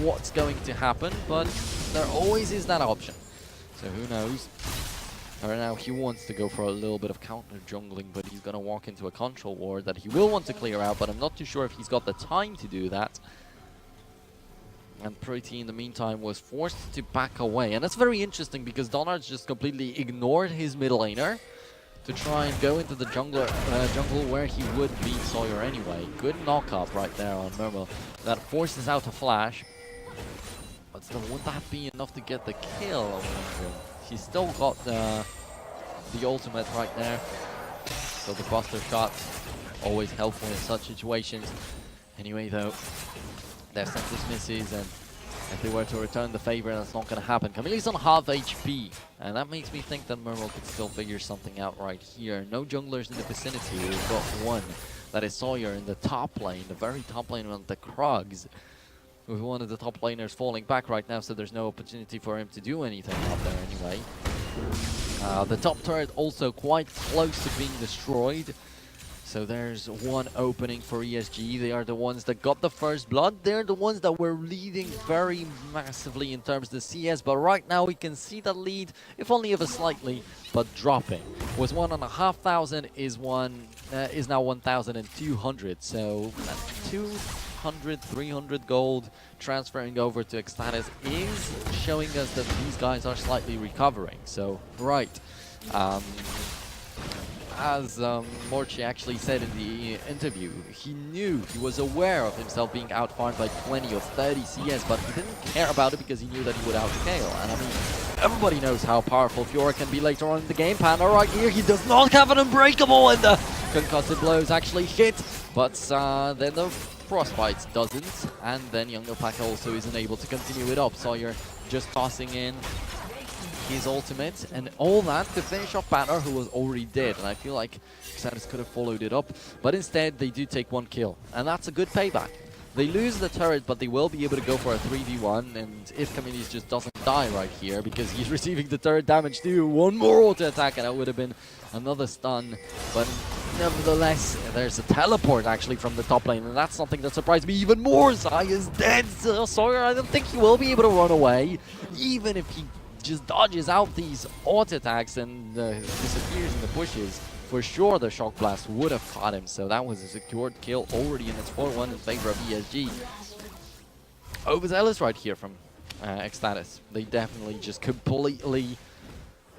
what's going to happen, but there always is that option. So who knows? Right now he wants to go for a little bit of counter jungling, but he's gonna walk into a control ward that he will want to clear out, but I'm not too sure if he's got the time to do that. And Pretty in the meantime was forced to back away, and that's very interesting because Donards just completely ignored his mid laner to try and go into the jungle where he would beat Sawyer anyway. Good knock up right there on Murmur. That forces out a flash. But still, would that be enough to get the kill? He's still got the ultimate right there. So the buster shot, always helpful in such situations. Anyway though, their Senses misses, and if they were to return the favor, that's not going to happen. Camille's on half HP, and that makes me think that Murmur could still figure something out right here. No junglers in the vicinity. We've got one. That is Sawyer in the top lane, the very top lane on the Krugs. With one of the top laners falling back right now, so there's no opportunity for him to do anything out there anyway. The top turret also quite close to being destroyed. So there's one opening for ESG. They are the ones that got the first blood. They're the ones that were leading very massively in terms of the CS. But right now we can see the lead, if only ever slightly, but dropping. Was 1,500 is now 1,200. So 200, 300 gold transferring over to eXtatus is showing us that these guys are slightly recovering. So right. As Morchi actually said in the interview, he was aware of himself being outfarmed by 20 or 30 CS, but he didn't care about it because he knew that he would outscale. And I mean, everybody knows how powerful Fiora can be later on in the game. Panda right here, he does not have an unbreakable, and the concussive blows actually hit, but then the frostbite doesn't, and then Younger Pack also isn't able to continue it up. Sawyer just tossing in his ultimate, and all that to finish off Banner, who was already dead. And I feel like eXtatus could have followed it up, but instead they do take one kill, and that's a good payback. They lose the turret, but they will be able to go for a 3v1, and if Camille's just doesn't die right here, because he's receiving the turret damage too, one more auto attack, and that would have been another stun. But nevertheless, there's a teleport actually from the top lane, and that's something that surprised me even more. Zai is dead. Sawyer, I don't think he will be able to run away, even if he just dodges out these auto attacks and disappears in the bushes. For sure the shock blast would have caught him, so that was a secured kill already, and it's 4-1 in favor of ESG. Overzealous right here from eXtatus. They definitely just completely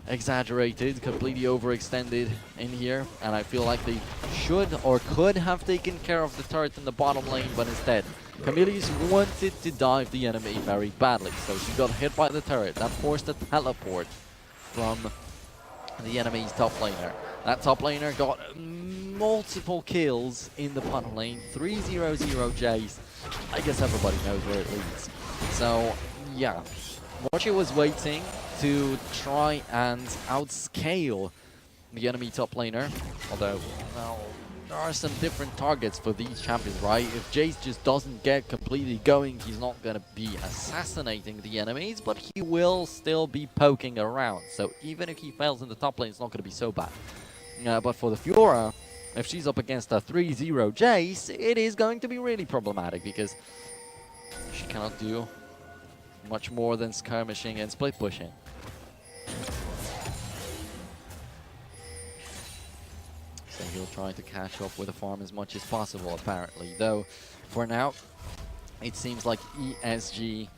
exaggerated, completely overextended in here, and I feel like they should or could have taken care of the turret in the bottom lane, but instead Camille's wanted to dive the enemy very badly, so she got hit by the turret. That forced a teleport from the enemy's top laner. That top laner got multiple kills in the bottom lane, 3-0-0 Jace. I guess everybody knows where it leads. So yeah, Mochi was waiting to try and outscale the enemy top laner, although, well, there are some different targets for these champions, right? If Jace just doesn't get completely going, he's not going to be assassinating the enemies, but he will still be poking around. So even if he fails in the top lane, it's not going to be so bad. But for the Fiora, if she's up against a 3-0 Jace, it is going to be really problematic because she cannot do much more than skirmishing and split pushing. So he'll try to catch up with the farm as much as possible, apparently. Though, for now, it seems like ESG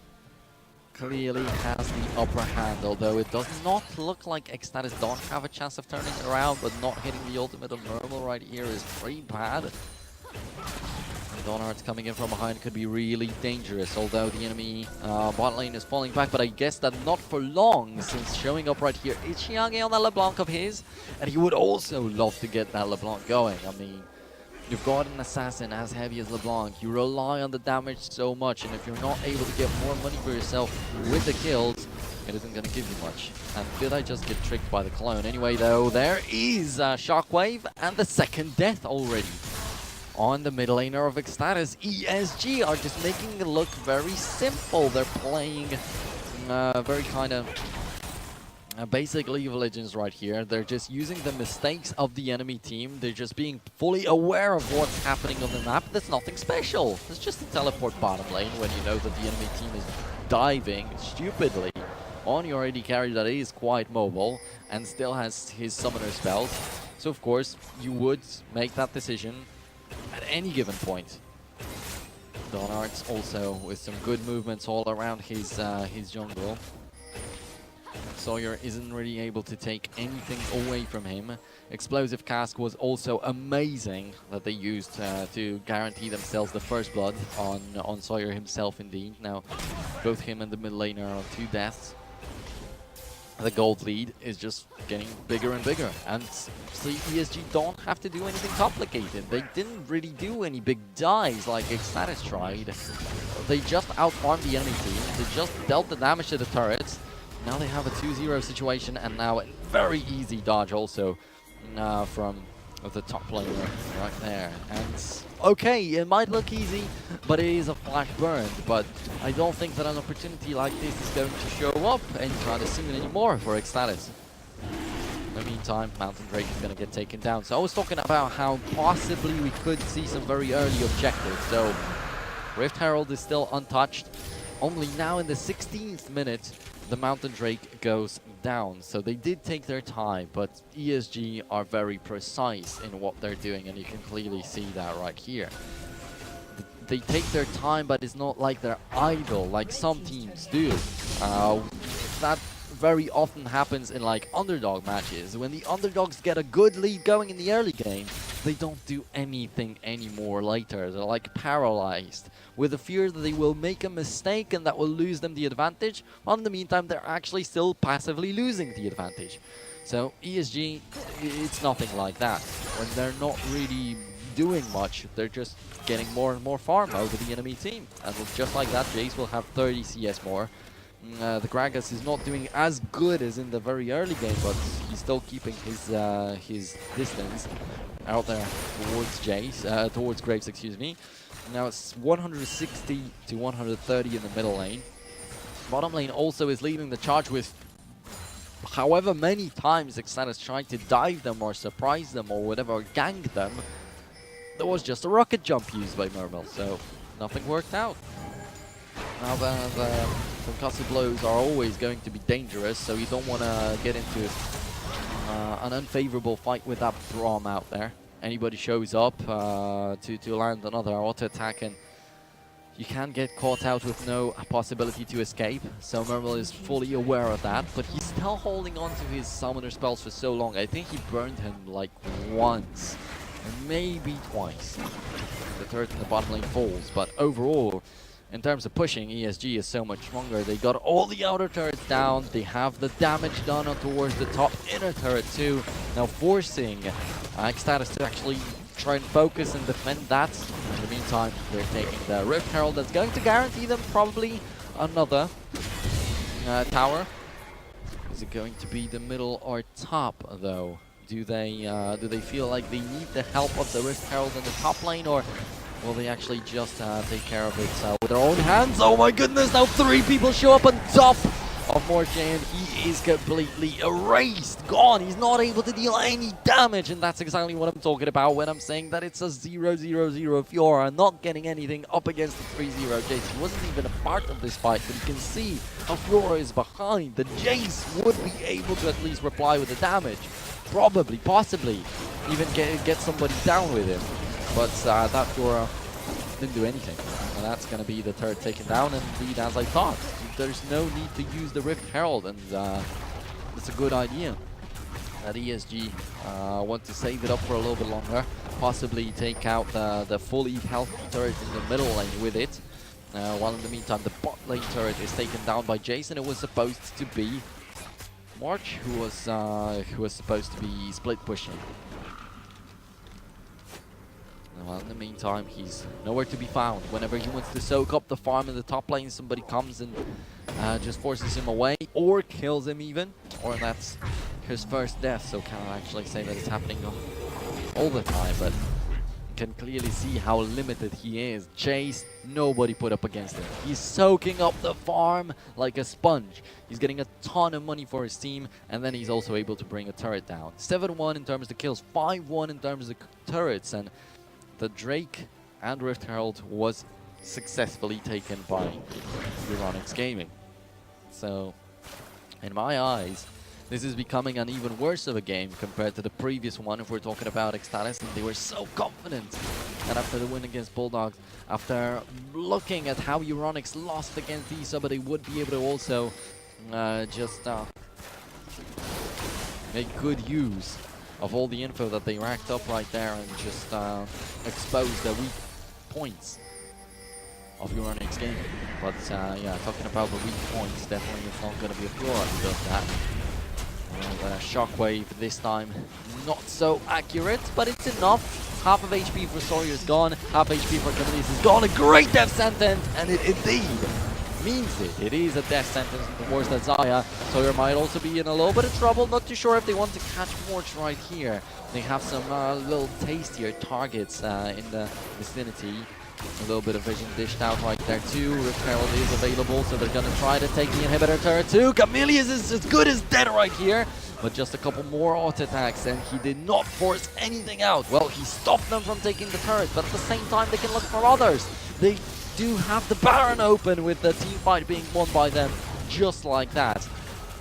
clearly has the upper hand, although it does not look like eXtatus don't have a chance of turning it around, but not hitting the ultimate of Mermal right here is pretty bad. Donhart's coming in from behind could be really dangerous, although the enemy bot lane is falling back, but I guess that not for long, since showing up right here is Xianghe on that LeBlanc of his, and he would also love to get that LeBlanc going. I mean, you've got an assassin as heavy as LeBlanc, you rely on the damage so much, and if you're not able to get more money for yourself with the kills, it isn't going to give you much. And did I just get tricked by the clone? Anyway though, there is Shockwave and the second death already. On the mid laner of eXtatus, ESG are just making it look very simple. They're playing very kind of basic League of Legends right here. They're just using the mistakes of the enemy team. They're just being fully aware of what's happening on the map. There's nothing special. It's just a teleport bottom lane when you know that the enemy team is diving stupidly on your AD carry that is quite mobile and still has his summoner spells. So of course, you would make that decision at any given point. Donhart's also with some good movements all around his jungle. Sawyer isn't really able to take anything away from him. Explosive Cask was also amazing that they used to guarantee themselves the first blood on Sawyer himself indeed. Now, both him and the mid laner are 2 deaths. The gold lead is just getting bigger and bigger, and see, ESG don't have to do anything complicated. They didn't really do any big dives like eXtatus tried. They just outfarmed the enemy team, they just dealt the damage to the turrets. Now they have a 2-0 situation, and now a very easy dodge also from the top laner right there. And okay, it might look easy, but it is a flash burn. But I don't think that an opportunity like this is going to show up anytime soon anymore for eXtatus. In the meantime, Mountain Drake is going to get taken down. So I was talking about how possibly we could see some very early objectives. So Rift Herald is still untouched. Only now in the 16th minute, the Mountain Drake goes down. So they did take their time, but ESG are very precise in what they're doing, and you can clearly see that right here. They take their time, but it's not like they're idle like some teams do. That very often happens in like underdog matches. When the underdogs get a good lead going in the early game, they don't do anything anymore later. They're like paralyzed with the fear that they will make a mistake and that will lose them the advantage, while in the meantime they're actually still passively losing the advantage. So ESG, it's nothing like that. When they're not really doing much, they're just getting more and more farm over the enemy team. And just like that, Jace will have 30 CS more. The Gragas is not doing as good as in the very early game, but he's still keeping his distance out there towards Jace, towards Graves, excuse me. Now it's 160 to 130 in the middle lane. Bottom lane also is leading the charge with however many times eXtatus tried to dive them or surprise them or whatever, or gang them. There was just a rocket jump used by Mermal, so nothing worked out. Now the concussive blows are always going to be dangerous, so you don't want to get into an unfavorable fight with that Braum out there. Anybody shows up to land another auto attack, and you can get caught out with no possibility to escape. So Mermal is fully aware of that, but he's still holding on to his summoner spells for so long. I think he burned him like once, or maybe twice. The turret in the bottom lane falls, but overall, in terms of pushing, ESG is so much stronger. They got all the outer turrets down. They have the damage done on towards the top inner turret too. Now forcing eXtatus to actually try and focus and defend that. In the meantime, they're taking the Rift Herald. That's going to guarantee them probably another tower. Is it going to be the middle or top though? Do they feel like they need the help of the Rift Herald in the top lane, or will they actually just take care of it with their own hands? Oh my goodness, now 3 people show up on top of Morche, and he is completely erased, gone. He's not able to deal any damage, and that's exactly what I'm talking about when I'm saying that it's a 0-0-0 Fiora, not getting anything up against the 3-0 Jace. He wasn't even a part of this fight, but you can see how Fiora is behind. The Jace would be able to at least reply with the damage. Probably, possibly, even get somebody down with him. But that Fiora didn't do anything. And that's going to be the turret taken down, and indeed, as I thought, there's no need to use the Rift Herald, and it's a good idea that ESG want to save it up for a little bit longer, possibly take out the fully healthy turret in the middle lane with it, while in the meantime the bot lane turret is taken down by Jason. It was supposed to be March who was supposed to be split pushing. Well, in the meantime, he's nowhere to be found. Whenever he wants to soak up the farm in the top lane, somebody comes and just forces him away, or kills him even, or that's his first death. So can't actually say that it's happening all the time, but you can clearly see how limited he is. Jace, nobody put up against him. He's soaking up the farm like a sponge. He's getting a ton of money for his team, and then he's also able to bring a turret down. 7-1 in terms of the kills, 5-1 in terms of the turrets, and the Drake and Rift Herald was successfully taken by Euronics Gaming. So, in my eyes, this is becoming an even worse of a game compared to the previous one if we're talking about eXtatus, and they were so confident. And after the win against Bulldogs, after looking at how Euronics lost against ESA, but they would be able to also just make good use of all the info that they racked up right there and just expose the weak points of Euronics Gaming. But yeah, talking about the weak points, definitely it's not going to be a Fiora who does that. And Shockwave this time not so accurate, but it's enough. Half of HP for Sawyer is gone, half HP for Camillus is gone. A great death sentence, and it indeed means it. It is a death sentence towards that Zaya. Sawyer might also be in a little bit of trouble. Not too sure if they want to catch Morch right here. They have some little tastier targets in the vicinity. A little bit of vision dished out right there too. Rift Herald is available, so they're gonna try to take the inhibitor turret too. Camillus is as good as dead right here, but just a couple more auto attacks, and he did not force anything out. Well, he stopped them from taking the turret, but at the same time they can look for others. They do have the Baron open, with the team fight being won by them just like that.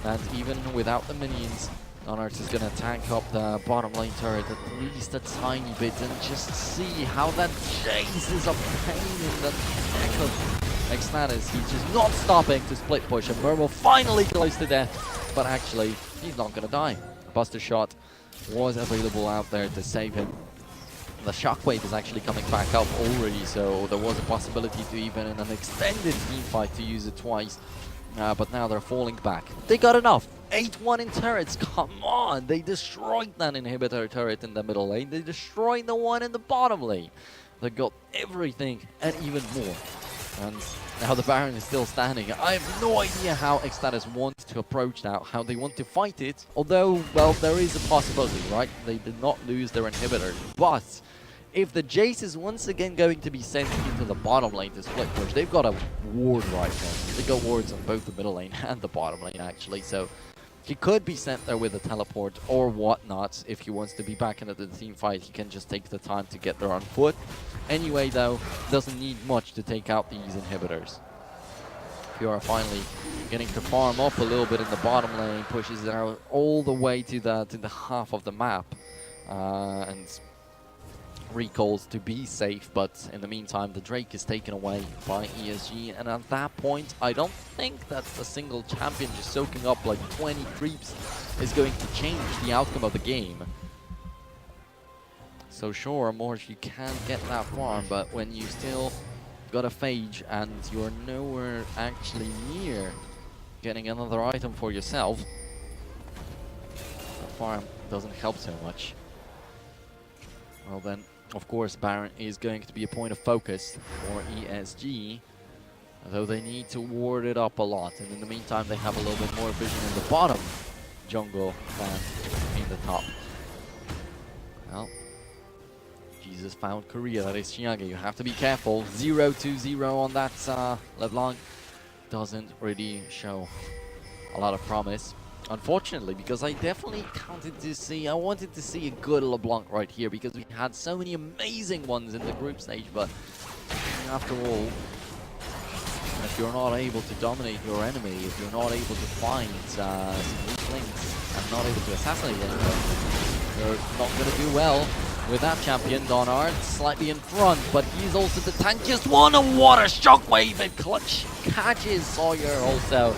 And even without the minions, Monarchs is going to tank up the bottom lane turret at least a tiny bit, and just see how that Jace is a pain in the neck of eXtatus. He's just not stopping to split push, and Burble finally close to death, but actually he's not going to die. Buster Shot was available out there to save him. The Shockwave is actually coming back up already, so there was a possibility to even in an extended team fight to use it twice. But now they're falling back. They got enough. 8-1 in turrets. Come on. They destroyed that inhibitor turret in the middle lane. They destroyed the one in the bottom lane. They got everything and even more. And now the Baron is still standing. I have no idea how eXtatus wants to approach that, how they want to fight it. Although, well, there is a possibility, right? They did not lose their inhibitor. But if the Jace is once again going to be sent into the bottom lane to split push, they've got a ward right there. They got wards on both the middle lane and the bottom lane, actually. So he could be sent there with a teleport or whatnot. If he wants to be back into the team fight, he can just take the time to get there on foot. Anyway, though, doesn't need much to take out these inhibitors. Fiora finally getting to farm up a little bit in the bottom lane, pushes it out all the way to the half of the map, and recalls to be safe. But in the meantime, the Drake is taken away by ESG, and at that point, I don't think that a single champion just soaking up like 20 creeps is going to change the outcome of the game. So sure, Morge, you can get that farm, but when you still got a Phage and you're nowhere actually near getting another item for yourself, the farm doesn't help so much. Well then, of course, Baron is going to be a point of focus for ESG, though they need to ward it up a lot. And in the meantime, they have a little bit more vision in the bottom jungle than in the top. Well, Jesus found Korea, that is Chiage. You have to be careful. 0-2-0 on that LeBlanc doesn't really show a lot of promise. Unfortunately, because I definitely I wanted to see a good LeBlanc right here, because we had so many amazing ones in the group stage, but after all, if you're not able to dominate your enemy, if you're not able to find some weak links and not able to assassinate anyone, you're not going to do well. with that champion. Donard slightly in front, but he's also the tankiest one. A water shockwave and clutch catches Sawyer also.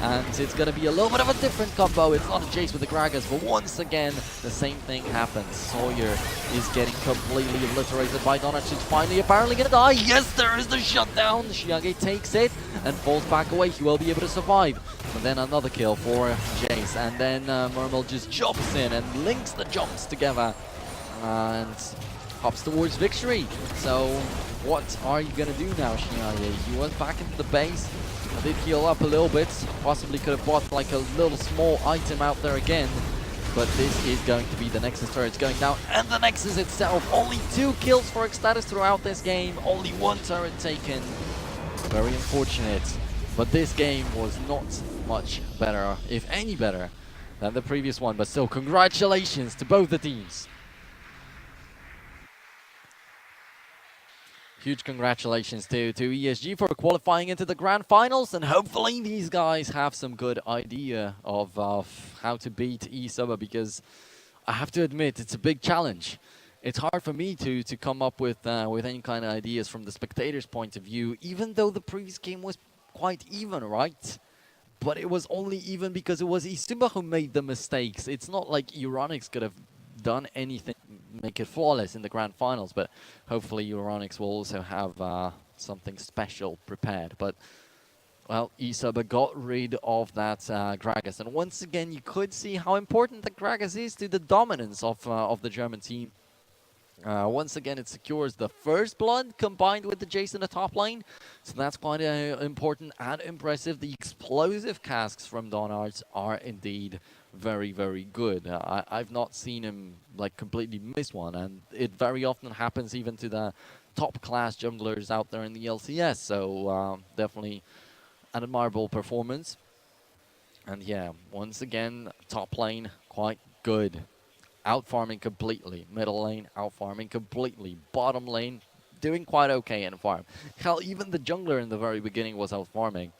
And it's going to be a little bit of a different combo. It's not a chase with the Gragas, but once again, the same thing happens. Sawyer is getting completely obliterated by Donut. She's finally apparently going to die. Yes, there is the shutdown. Shiage takes it and falls back away. He will be able to survive. But then another kill for Jace. And then Mermel just jumps in and links the jumps together and hops towards victory. So what are you going to do now, Shiage? He was back into the base. I did heal up a little bit, possibly could have bought like a little small item out there again, but this is going to be the Nexus turret going down, and the Nexus itself, only 2 kills for eXtatus throughout this game, only 1 turret taken. Very unfortunate, but this game was not much better, if any better, than the previous one, but still congratulations to both the teams. Huge congratulations to ESG for qualifying into the grand finals, and hopefully these guys have some good idea of how to beat eSuba, because I have to admit it's a big challenge. It's hard for me to come up with any kind of ideas from the spectator's point of view, even though the previous game was quite even, right? But it was only even because it was eSuba who made the mistakes. It's not like Euronics could have done anything, make it flawless in the grand finals, but hopefully Euronics will also have something special prepared. But well, eSuba got rid of that Gragas, and once again you could see how important the Gragas is to the dominance of the German team. Once again, it secures the first blood combined with the Jace in the top lane, so that's quite important and impressive. The explosive casks from Donards are indeed very, very good. I've not seen him like completely miss one, and it very often happens even to the top class junglers out there in the LCS, so definitely an admirable performance. And yeah, once again, top lane quite good. Out farming completely. Middle lane out farming completely. Bottom lane doing quite okay in farm. Hell, even the jungler in the very beginning was out farming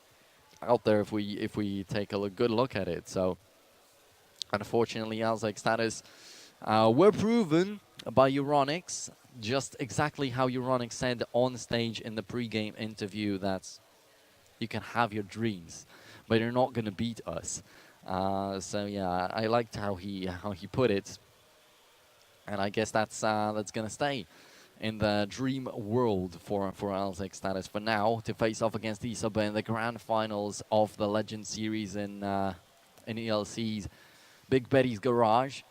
out there if we take a good look at it. So unfortunately, as eXtatus were proven by Euronics, just exactly how Euronics said on stage in the pre-game interview, that you can have your dreams, but you're not going to beat us. So yeah, I liked how he put it, and I guess that's going to stay in the dream world for eXtatus for now, to face off against eSuba in the grand finals of the Legend series in ELC's Big Betty's Garage.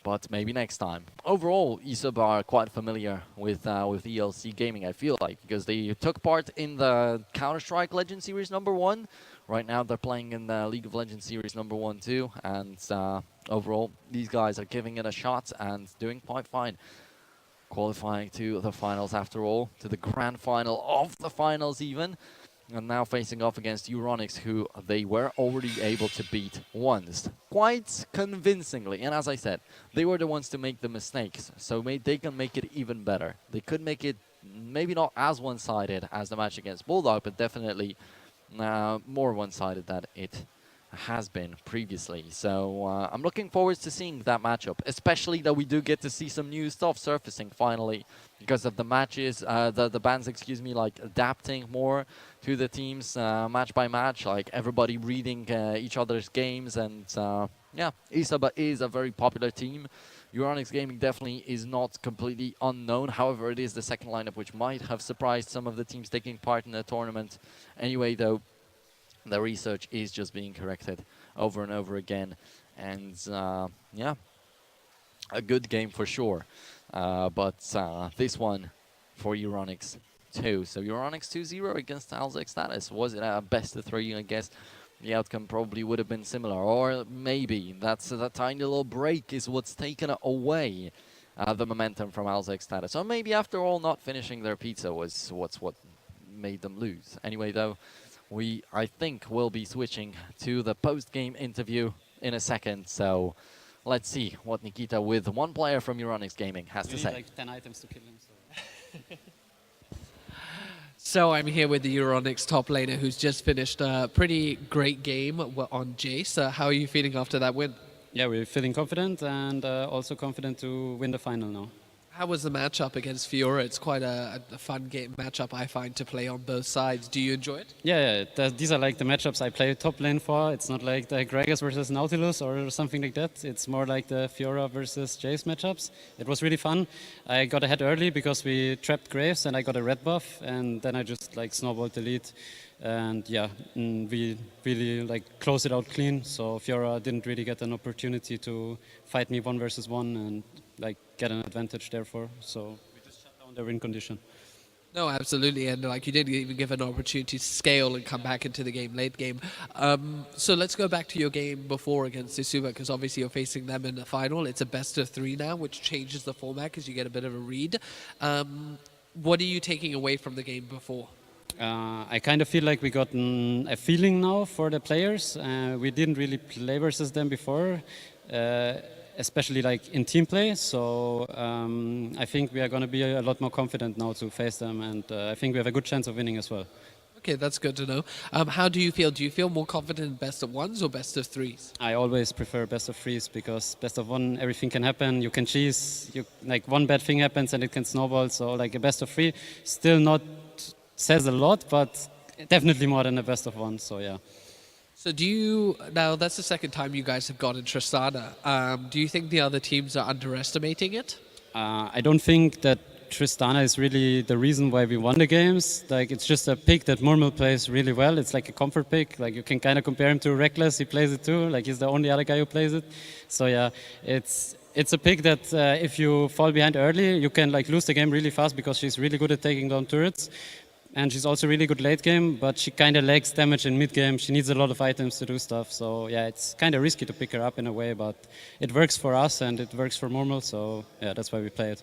But maybe next time. Overall, eSuba are quite familiar with ELC gaming, I feel like, because they took part in the Counter-Strike Legend Series #1. Right now, they're playing in the League of Legends Series #1 too, and overall, these guys are giving it a shot and doing quite fine. Qualifying to the finals after all, to the grand final of the finals even. And now facing off against Euronics, who they were already able to beat once, quite convincingly. And as I said, they were the ones to make the mistakes, so they can make it even better. They could make it maybe not as one-sided as the match against Bulldog, but definitely more one-sided than it has been previously. So I'm looking forward to seeing that matchup, especially that we do get to see some new stuff surfacing finally because of the matches, the bans, excuse me, like adapting more to the teams match by match, like everybody reading each other's games. And yeah, eSuba is a very popular team. Euronics Gaming definitely is not completely unknown. However, it is the second lineup which might have surprised some of the teams taking part in the tournament. Anyway, though, the research is just being corrected over and over again. And yeah, a good game for sure. But this one for Euronics too. So Euronics 2-0 against eXtatus. Was it a best of 3? I guess the outcome probably would have been similar. Or maybe that tiny little break is what's taken away the momentum from eXtatus. Or maybe after all, not finishing their pizza was what made them lose. Anyway, though, I think we'll be switching to the post-game interview in a second. So let's see what Nikita, with one player from Euronics Gaming, has to say. Like 10 items to kill him. So. So I'm here with the Euronics top laner who's just finished a pretty great game on Jace. How are you feeling after that win? Yeah, we're feeling confident and also confident to win the final now. How was the matchup against Fiora? It's quite a fun game matchup, I find, to play on both sides. Do you enjoy it? Yeah, these are like the matchups I play top lane for. It's not like the Gragas versus Nautilus or something like that. It's more like the Fiora versus Jace matchups. It was really fun. I got ahead early because we trapped Graves and I got a red buff, and then I just like snowballed the lead. And yeah, we really like closed it out clean. So Fiora didn't really get an opportunity to fight me 1 versus 1 and like get an advantage therefore. So we just shut down their win condition. No, absolutely, and like you did even give an opportunity to scale and come back into the game late game. So let's go back to your game before against Isuba, because obviously you're facing them in the final. It's a best of 3 now, which changes the format because you get a bit of a read. What are you taking away from the game before? I kind of feel like we got a feeling now for the players. We didn't really play versus them before, especially like in team play. So I think we are going to be a lot more confident now to face them, and I think we have a good chance of winning as well. Okay, that's good to know. How do you feel? Do you feel more confident in best of 1s or best of 3s? I always prefer best of 3s because best of 1, everything can happen. You can cheese, like one bad thing happens and it can snowball. So like a best of 3 still not says a lot, but definitely more than a best of 1. So yeah. So do you, now that's the second time you guys have gotten Tristana. Do you think the other teams are underestimating it? I don't think that Tristana is really the reason why we won the games. Like it's just a pick that Murmel plays really well. It's like a comfort pick. Like you can kind of compare him to Reckless. He plays it too. Like he's the only other guy who plays it. So yeah, it's a pick that if you fall behind early, you can like lose the game really fast because she's really good at taking down turrets. And she's also really good late game, but she kind of lacks damage in mid game. She needs a lot of items to do stuff. So yeah, it's kind of risky to pick her up in a way, but it works for us and it works for Murmel. So yeah, that's why we play it.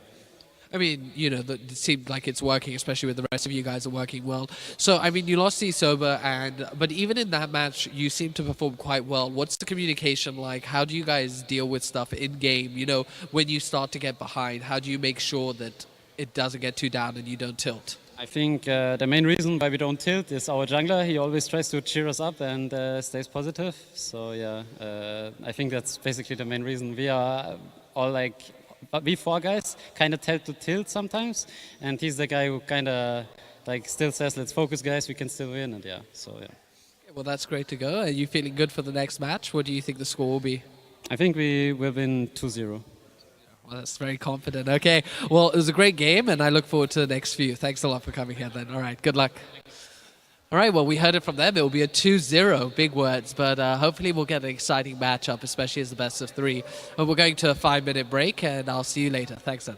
I mean, you know, it seemed like it's working, especially with the rest of you guys are working well. So, I mean, you lost to Soba, but even in that match, you seem to perform quite well. What's the communication like? How do you guys deal with stuff in game? You know, when you start to get behind, how do you make sure that it doesn't get too down and you don't tilt? I think the main reason why we don't tilt is our jungler. He always tries to cheer us up and stays positive. So yeah, I think that's basically the main reason. We are all like, we 4 guys kind of tend to tilt sometimes, and he's the guy who kind of like still says, "Let's focus, guys. We can still win." And yeah, so yeah. Well, that's great to go. Are you feeling good for the next match? What do you think the score will be? I think we will win 2-0. Well, that's very confident. Okay. Well, it was a great game, and I look forward to the next few. Thanks a lot for coming here then. All right. Good luck. All right. Well, we heard it from them. It will be a 2-0. Big words. But hopefully we'll get an exciting matchup, especially as the best of 3. But we're going to a 5-minute break, and I'll see you later. Thanks, then.